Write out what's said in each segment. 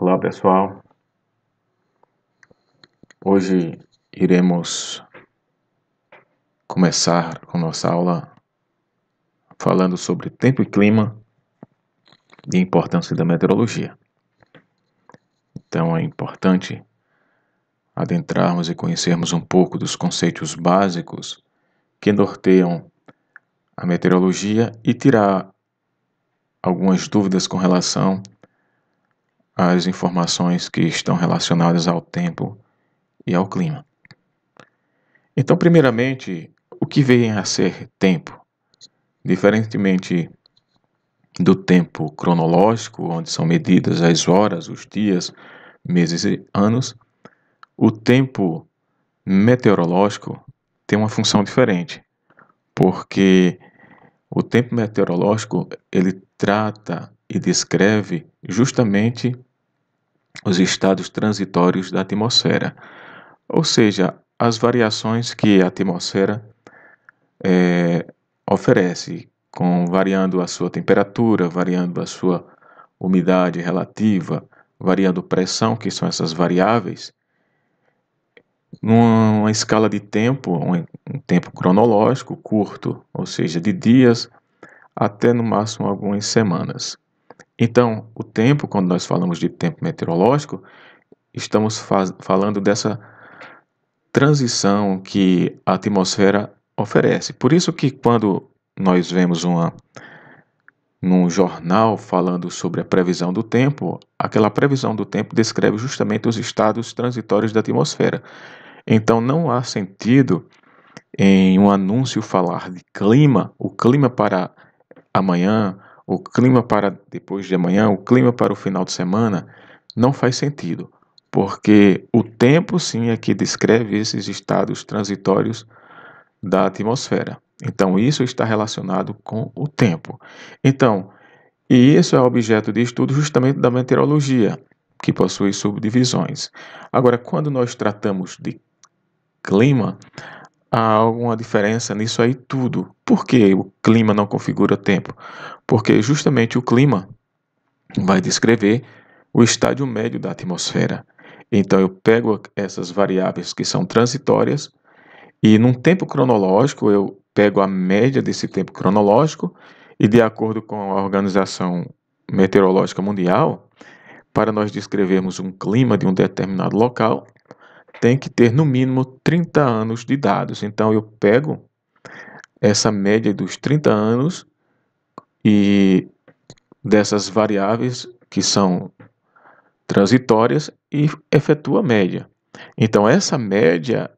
Olá pessoal, hoje iremos começar com nossa aula falando sobre tempo e clima e a importância da meteorologia. Então é importante adentrarmos e conhecermos um pouco dos conceitos básicos que norteiam a meteorologia e tirar algumas dúvidas com relação às informações que estão relacionadas ao tempo e ao clima. Então, primeiramente, o que vem a ser tempo? Diferentemente do tempo cronológico, onde são medidas as horas, os dias, meses e anos, o tempo meteorológico tem uma função diferente, porque o tempo meteorológico ele trata e descreve justamente os estados transitórios da atmosfera, ou seja, as variações que a atmosfera oferece, variando a sua temperatura, variando a sua umidade relativa, variando pressão, que são essas variáveis, numa escala de tempo, um tempo cronológico curto, ou seja, de dias até no máximo algumas semanas. Então, o tempo, quando nós falamos de tempo meteorológico, estamos falando dessa transição que a atmosfera oferece. Por isso que quando nós vemos num jornal falando sobre a previsão do tempo, aquela previsão do tempo descreve justamente os estados transitórios da atmosfera. Então não há sentido em um anúncio falar de clima, o clima para amanhã, o clima para depois de amanhã, o clima para o final de semana, não faz sentido, porque o tempo sim é que descreve esses estados transitórios da atmosfera. Então isso está relacionado com o tempo. Então, e isso é objeto de estudo justamente da meteorologia, que possui subdivisões. Agora, quando nós tratamos de clima, há alguma diferença nisso aí tudo. Por que o clima não configura tempo? Porque justamente o clima vai descrever o estádio médio da atmosfera. Então eu pego essas variáveis que são transitórias e num tempo cronológico eu pego a média desse tempo cronológico e de acordo com a Organização Meteorológica Mundial, para nós descrevermos um clima de um determinado local, tem que ter no mínimo 30 anos de dados. Então eu pego essa média dos 30 anos e dessas variáveis que são transitórias e efetuo a média. Então essa média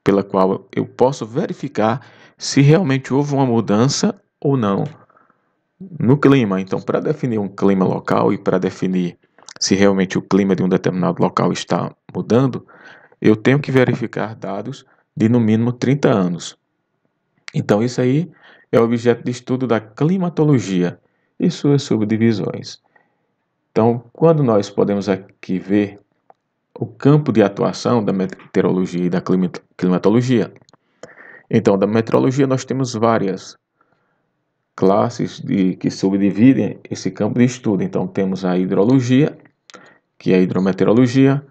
pela qual eu posso verificar se realmente houve uma mudança ou não no clima. Então, para definir um clima local e para definir se realmente o clima de um determinado local está mudando, eu tenho que verificar dados de no mínimo 30 anos. Então, isso aí é objeto de estudo da climatologia e suas subdivisões. Então, quando nós podemos aqui ver o campo de atuação da meteorologia e da climatologia, então, da meteorologia nós temos várias classes que subdividem esse campo de estudo. Então, temos a hidrologia, que é a hidrometeorologia,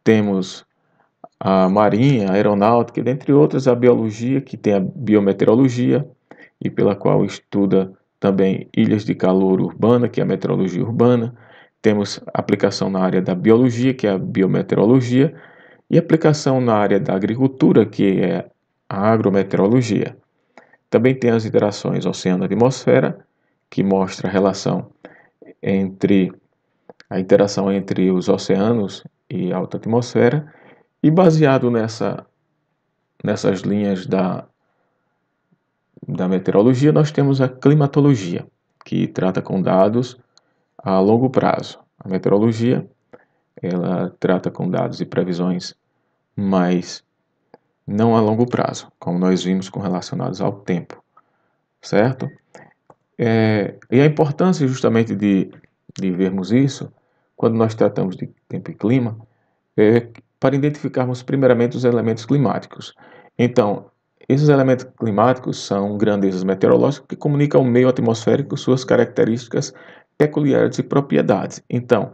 temos a marinha, a aeronáutica, dentre outras, a biologia, que tem a biometeorologia, e pela qual estuda também ilhas de calor urbana, que é a meteorologia urbana. Temos aplicação na área da biologia, que é a biometeorologia, e aplicação na área da agricultura, que é a agrometeorologia. Também tem as interações oceano-atmosfera, que mostra a relação entre a interação entre os oceanos e a alta atmosfera, e baseado nessas linhas da meteorologia, nós temos a climatologia, que trata com dados a longo prazo. A meteorologia, ela trata com dados e previsões, mas não a longo prazo, como nós vimos com relacionados ao tempo, certo? E a importância justamente de vermos isso, quando nós tratamos de tempo e clima, é para identificarmos primeiramente os elementos climáticos. Então, esses elementos climáticos são grandezas meteorológicas que comunicam ao meio atmosférico suas características peculiares e propriedades. Então,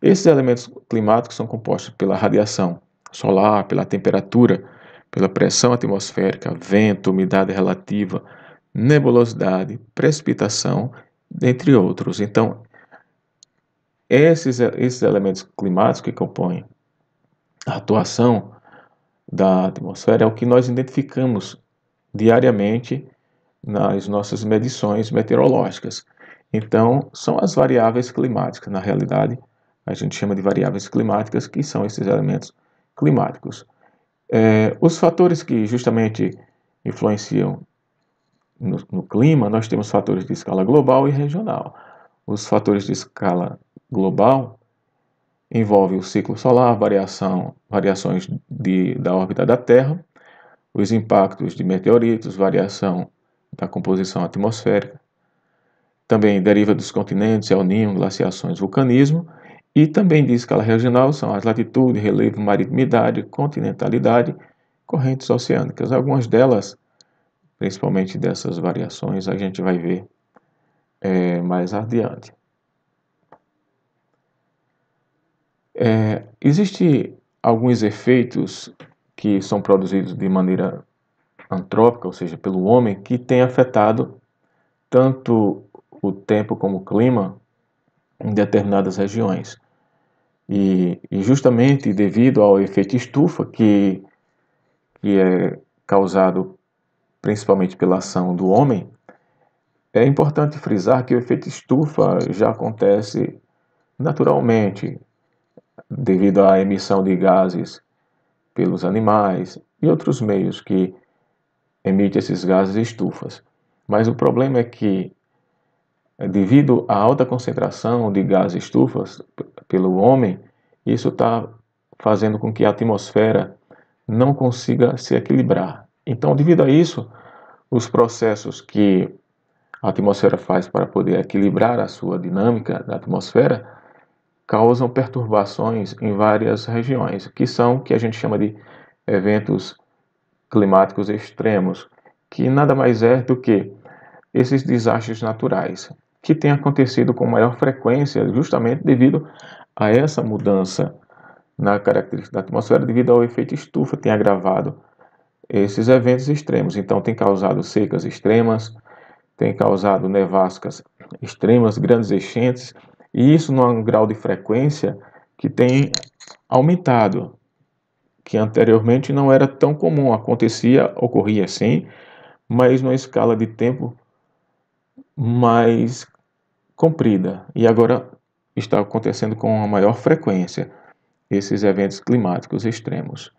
esses elementos climáticos são compostos pela radiação solar, pela temperatura, pela pressão atmosférica, vento, umidade relativa, nebulosidade, precipitação, dentre outros. Então, esses elementos climáticos que compõem a atuação da atmosfera é o que nós identificamos diariamente nas nossas medições meteorológicas. Então, são as variáveis climáticas. Na realidade, a gente chama de variáveis climáticas, que são esses elementos climáticos. Os fatores que justamente influenciam no clima, nós temos fatores de escala global e regional. Os fatores de escala global envolvem o ciclo solar, variações da órbita da Terra, os impactos de meteoritos, variação da composição atmosférica. Também deriva dos continentes, El Niño, glaciações, vulcanismo. E também de escala regional são as latitude, relevo, maritimidade, continentalidade, correntes oceânicas. Algumas delas, principalmente dessas variações, a gente vai ver mais adiante. Existem alguns efeitos que são produzidos de maneira antrópica, ou seja, pelo homem, que tem afetado tanto o tempo como o clima em determinadas regiões. E justamente devido ao efeito estufa, que é causado principalmente pela ação do homem, é importante frisar que o efeito estufa já acontece naturalmente, devido à emissão de gases pelos animais e outros meios que emitem esses gases estufas. Mas o problema é que, devido à alta concentração de gases estufas pelo homem, isso está fazendo com que a atmosfera não consiga se equilibrar. Então, devido a isso, os processos que a atmosfera faz para poder equilibrar a sua dinâmica da atmosfera causam perturbações em várias regiões, que a gente chama de eventos climáticos extremos, que nada mais é do que esses desastres naturais, que têm acontecido com maior frequência justamente devido a essa mudança na característica da atmosfera, devido ao efeito estufa, tem agravado esses eventos extremos. Então, tem causado secas extremas, tem causado nevascas extremas, grandes enchentes, e isso num grau de frequência que tem aumentado, que anteriormente não era tão comum, ocorria sim, mas numa escala de tempo mais comprida, e agora está acontecendo com uma maior frequência esses eventos climáticos extremos,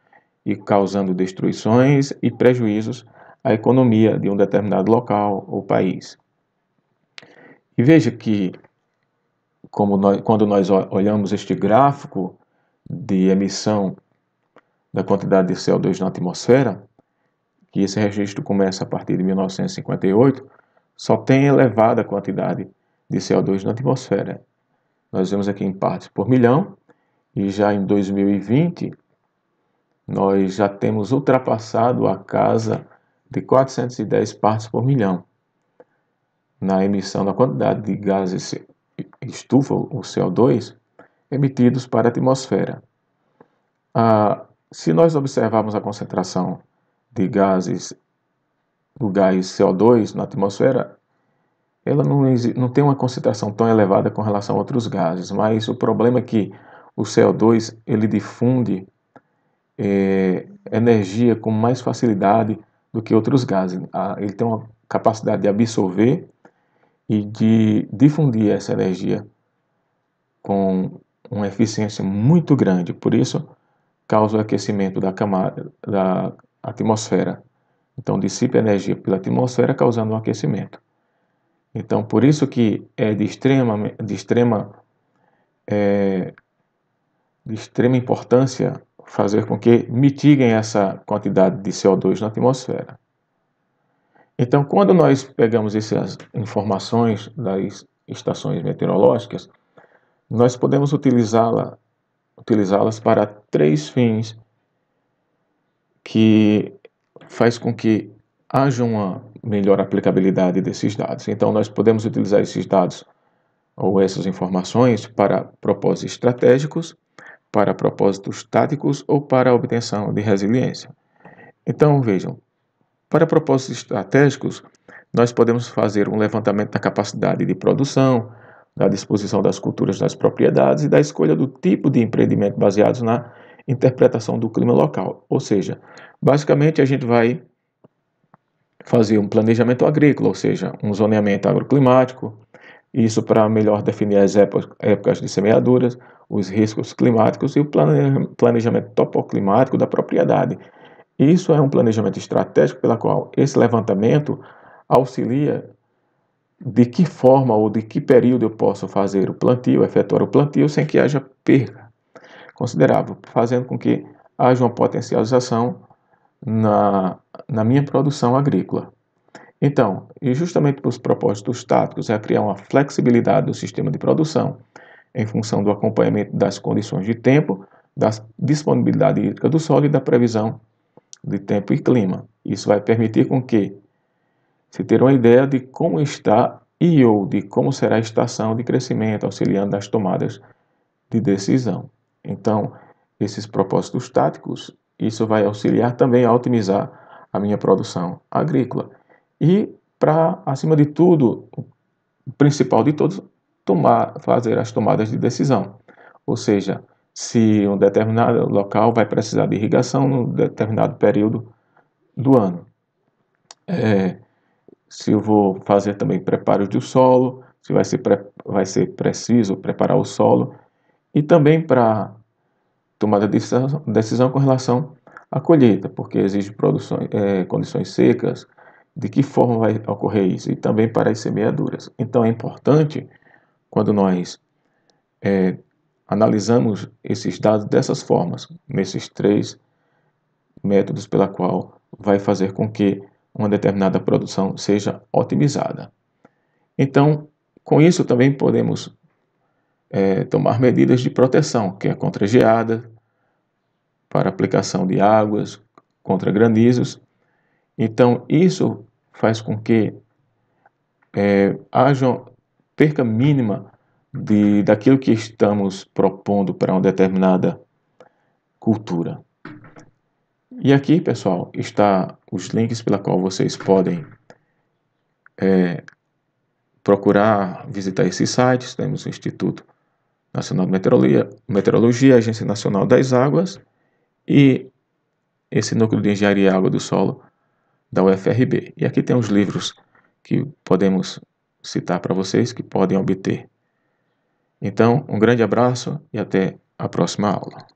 e causando destruições e prejuízos à economia de um determinado local ou país. E veja que, quando nós olhamos este gráfico de emissão da quantidade de CO2 na atmosfera, que esse registro começa a partir de 1958, só tem elevada quantidade de CO2 na atmosfera. Nós vemos aqui em partes por milhão, e já em 2020, nós já temos ultrapassado a casa de 410 partes por milhão na emissão da quantidade de gases estufa, o CO2, emitidos para a atmosfera. Se nós observarmos a concentração de gases, do gás CO2 na atmosfera, ela não tem uma concentração tão elevada com relação a outros gases, mas o problema é que o CO2 ele difunde energia com mais facilidade do que outros gases. Ele tem uma capacidade de absorver e de difundir essa energia com uma eficiência muito grande. Por isso, causa o aquecimento da camada da atmosfera. Então, dissipa energia pela atmosfera, causando um aquecimento. Então, por isso que é de extrema importância fazer com que mitiguem essa quantidade de CO2 na atmosfera. Então, quando nós pegamos essas informações das estações meteorológicas, nós podemos utilizá-las para três fins que faz com que haja uma melhor aplicabilidade desses dados. Então, nós podemos utilizar esses dados ou essas informações para propósitos estratégicos, para propósitos táticos ou para a obtenção de resiliência. Então, vejam, para propósitos estratégicos, nós podemos fazer um levantamento da capacidade de produção, da disposição das culturas das propriedades e da escolha do tipo de empreendimento baseados na interpretação do clima local. Ou seja, basicamente a gente vai fazer um planejamento agrícola, ou seja, um zoneamento agroclimático, isso para melhor definir as épocas de semeaduras, os riscos climáticos e o planejamento topoclimático da propriedade. Isso é um planejamento estratégico pela qual esse levantamento auxilia de que forma ou de que período eu posso fazer o plantio, efetuar o plantio sem que haja perda considerável, fazendo com que haja uma potencialização na minha produção agrícola. Então, e justamente os propósitos táticos é criar uma flexibilidade do sistema de produção em função do acompanhamento das condições de tempo, da disponibilidade hídrica do solo e da previsão de tempo e clima. Isso vai permitir com que se ter uma ideia de como está e ou de como será a estação de crescimento, auxiliando nas tomadas de decisão. Então, esses propósitos táticos, isso vai auxiliar também a otimizar a minha produção agrícola. E, para, acima de tudo, o principal de todos, fazer as tomadas de decisão. Ou seja, se um determinado local vai precisar de irrigação num determinado período do ano. Se eu vou fazer também preparos do solo, se vai ser preciso preparar o solo, e também para tomada de decisão com relação à colheita, porque exige condições secas, de que forma vai ocorrer isso, e também para as semeaduras. Então é importante, quando nós analisamos esses dados dessas formas, nesses 3 métodos pela qual vai fazer com que uma determinada produção seja otimizada. Então, com isso também podemos tomar medidas de proteção, que é contra geada, para aplicação de águas, contra granizos. Então, isso faz com que haja perca mínima daquilo que estamos propondo para uma determinada cultura. E aqui, pessoal, está os links pela qual vocês podem procurar visitar esses sites. Temos o Instituto Nacional de Meteorologia, a Agência Nacional das Águas e esse Núcleo de Engenharia e Água do Solo da UFRB. E aqui tem os livros que podemos citar para vocês que podem obter. Então, um grande abraço e até a próxima aula.